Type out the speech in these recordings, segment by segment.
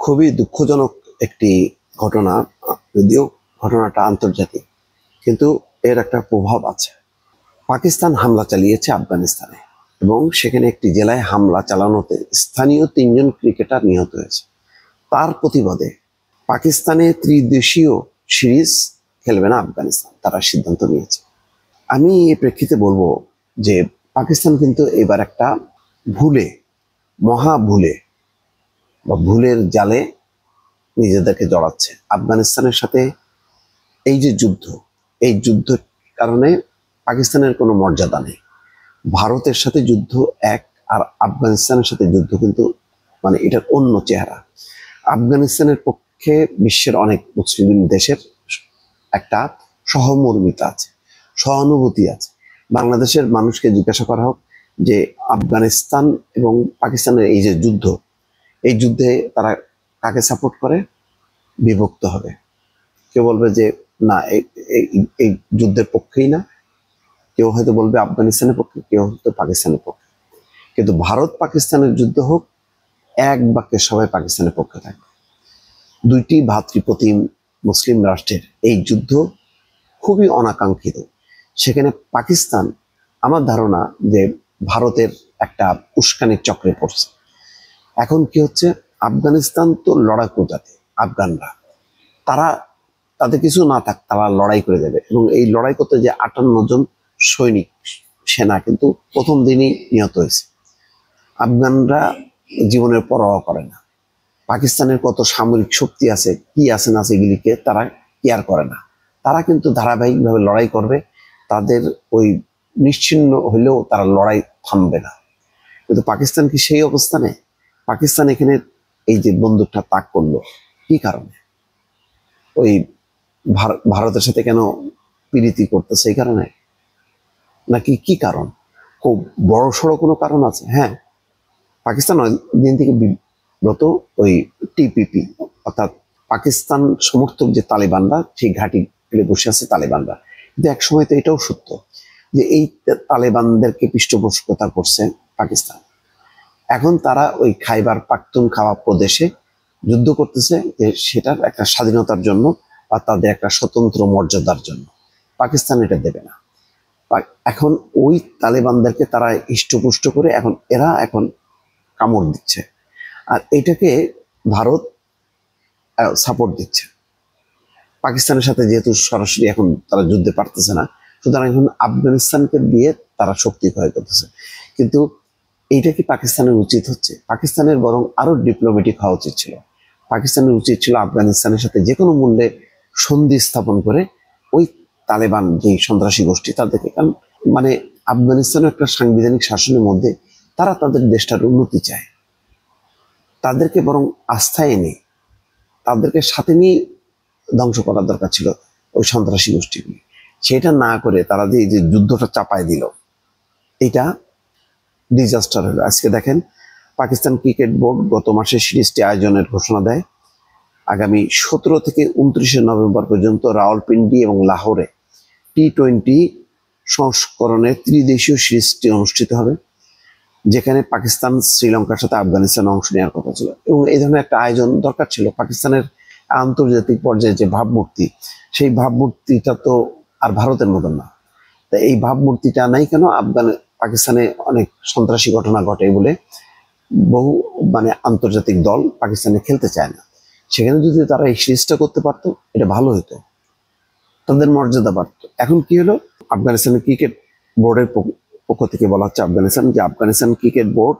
খুবই দুঃখজনক একটি ঘটনা। যদিও ঘটনাটা আন্তর্জাতিক, কিন্তু এর একটা প্রভাব আছে। পাকিস্তান হামলা চালিয়েছে আফগানিস্তানে এবং সেখানে একটি জেলায় হামলা চালানোতে স্থানীয় 3 জন ক্রিকেটার নিহত হয়েছে। তার প্রতিবাদে পাকিস্তানে ত্রিদেশীয় সিরিজ খেলবে না আফগানিস্তান, তারা সিদ্ধান্ত নিয়েছে। আমি এই প্রেক্ষিতে বলবো যে পাকিস্তান কিন্তু এবার একটা মহা ভুলে বা ভুলের জালে নিজেদেরকে জড়াচ্ছে। আফগানিস্তানের সাথে এই যে যুদ্ধ, এই যুদ্ধের কারণে পাকিস্তানের কোনো মর্যাদা নেই। ভারতের সাথে যুদ্ধ এক, আর আফগানিস্তানের সাথে যুদ্ধ কিন্তু এটার অন্য চেহারা। আফগানিস্তানের পক্ষে বিশ্বের অনেক মুসলিম দেশের একটা সহমর্মিতা আছে, সহানুভূতি আছে। বাংলাদেশের মানুষকে জিজ্ঞাসা করা হোক যে আফগানিস্তান এবং পাকিস্তানের এই যে যুদ্ধ, এই যুদ্ধে তারা কাকে সাপোর্ট করে? বিভক্ত হবে। কেউ বলবে যে না, এই যুদ্ধের পক্ষেই না, কেউ হয়তো বলবে আফগানিস্তানের পক্ষে, কেউ হয়তো পাকিস্তানের পক্ষে। কিন্তু ভারত পাকিস্তানের যুদ্ধ হোক, এক বাক্যে সবাই পাকিস্তানের পক্ষে থাকবে। দুইটি ভাতৃপ্রতিম মুসলিম রাষ্ট্রের এই যুদ্ধ খুবই অনাকাঙ্ক্ষিত। সেখানে পাকিস্তান, আমার ধারণা যে ভারতের একটা উস্কানির চক্রে পড়ছে। এখন কি হচ্ছে, আফগানিস্তান তো লড়াকু জাতি, আফগানরা তারা তাদের কিছু না থাক, তারা লড়াই করে যাবে। এবং এই লড়াই করতে যে 58 জন সৈনিক সেনা কিন্তু প্রথম দিনই নিহত হয়েছে। আফগানরা জীবনের পরোয়া করে না। পাকিস্তানের কত সামরিক শক্তি আছে, কি আছে না আছে, এগুলিকে তারা কেয়ার করে না। তারা কিন্তু ধারাবাহিকভাবে লড়াই করবে। তাদের ওই নিশ্চিহ্ন হইলেও তারা লড়াই থামবে না। কিন্তু পাকিস্তান কি সেই অবস্থানে? পাকিস্তান এখানে এই যে বন্দুকটা তাক করলো কি কারণে? ওই ভারতের সাথে কেন প্রীতি করতেছে এই কারণে, নাকি কি কারণ? খুব বড় সড়ো কোনো কারণ আছে? হ্যাঁ, পাকিস্তান দিন থেকে বিব্রত ওই টিপিপি অর্থাৎ পাকিস্তান সমর্থক যে তালেবানরা, সেই ঘাঁটি বসে আছে তালেবানরা। কিন্তু এক সময় তো এটাও সত্য যে এই তালেবানদেরকে পৃষ্ঠপোষকতা করছে পাকিস্তান। এখন তারা ওই খাইবার পাখতুনখাওয়া প্রদেশে যুদ্ধ করতেছে, যে সেটার একটা স্বাধীনতার জন্য বা তাদের একটা স্বতন্ত্র মর্যাদার জন্য। পাকিস্তান এটা দেবে না। এখন ওই তালেবানদেরকে তারা হৃষ্টপুষ্ট করে এরা এখন কামড় দিচ্ছে, আর এটাকে ভারত সাপোর্ট দিচ্ছে। পাকিস্তানের সাথে যেহেতু সরাসরি এখন তারা যুদ্ধে পারতেছে না, সুতরাং এখন আফগানিস্তানকে দিয়ে তারা শক্তি ক্ষয় করতেছে। কিন্তু এইটা কি পাকিস্তানের উচিত হচ্ছে? পাকিস্তানের বরং আরো ডিপ্লোম্যাটিক হওয়া উচিত ছিল। পাকিস্তানের উচিত ছিল আফগানিস্তানের সাথে যে কোনো মূল্যে সন্ধি স্থাপন করে ওই তালেবান যে সন্ত্রাসী গোষ্ঠী তাদেরকে, কারণ আফগানিস্তানের একটা সাংবিধানিক শাসনের মধ্যে তারা তাদের দেশটার উন্নতি চায়। তাদেরকে বরং আস্থায় এনে তাদেরকে সাথে নিয়ে ধ্বংস করার দরকার ছিল ওই সন্ত্রাসী গোষ্ঠীগুলি। সেটা না করে তারা যে যুদ্ধটা চাপায় দিল, এটা ডিজাস্টার হলো। আজকে দেখেন, পাকিস্তান ক্রিকেট বোর্ড গত মাসে সিরিজটি আয়োজনের ঘোষণা দেয়। আগামী 17 থেকে 29 নভেম্বর পর্যন্ত রাওয়ালপিন্ডি এবং লাহোরে T20 সংস্করণের ত্রিদেশীয় সিরিজটি অনুষ্ঠিত হবে, যেখানে পাকিস্তান শ্রীলঙ্কার সাথে আফগানিস্তান অংশ নেওয়ার কথা ছিল। এবং এই ধরনের একটা আয়োজন দরকার ছিল। পাকিস্তানের আন্তর্জাতিক পর্যায়ে যে ভাবমূর্তি, সেই ভাবমূর্তিটা তো আর ভারতের মতন না। তা এই ভাবমূর্তিটা নাই কেন? পাকিস্তানে অনেক সন্ত্রাসী ঘটনা ঘটে বলে বহু আন্তর্জাতিক দল পাকিস্তানে খেলতে চায় না। সেখানে যদি তারা এই সিরিজটা করতে পারতো, এটা ভালো হতো, তাদের মর্যাদা বাড়তো। এখন কি হলো, আফগানিস্তানের ক্রিকেট বোর্ডের পক্ষ থেকে বলা হচ্ছে আফগানিস্তান ক্রিকেট বোর্ড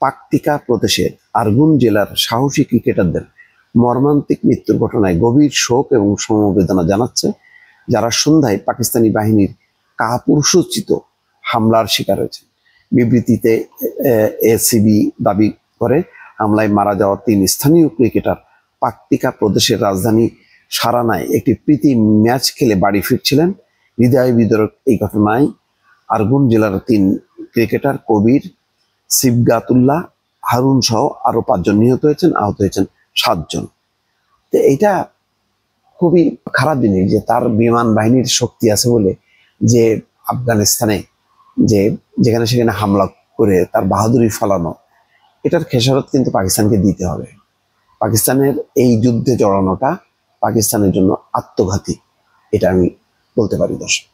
পাকতিকা প্রদেশের আরগুন জেলার সাহসী ক্রিকেটারদের মর্মান্তিক মৃত্যুর ঘটনায় গভীর শোক এবং সমবেদনা জানাচ্ছে, যারা সন্ধ্যায় পাকিস্তানি বাহিনীর কাপুরুষোচিত হামলার শিকার হয়েছে। বিবৃতিতে এসিবি দাবি করে, হামলায় মারা যাওয়া 3 স্থানীয় ক্রিকেটার পাকতিকা প্রদেশের রাজধানী সারানায় একটি প্রীতি ম্যাচ খেলে বাড়ি ফিরছিলেন। হৃদয় বিদারক এই ঘটনায় আরগুন জেলার 3 ক্রিকেটার কবির, সিবগাতুল্লাহ, হারুন সহ আরো 5 জন নিহত হয়েছেন, আহত হয়েছেন 7 জন। তো এটা খুবই খারাপ জিনিস যে তার বিমান বাহিনীর শক্তি আছে বলে যে আফগানিস্তানে যেখানে সেখানে হামলা করে তার বাহাদুরি ফলানো, এটার খেসারত কিন্তু পাকিস্তানকে দিতে হবে। পাকিস্তানের এই যুদ্ধে জড়ানোটা পাকিস্তানের জন্য আত্মঘাতী, এটা আমি বলতে পারি দর্শক।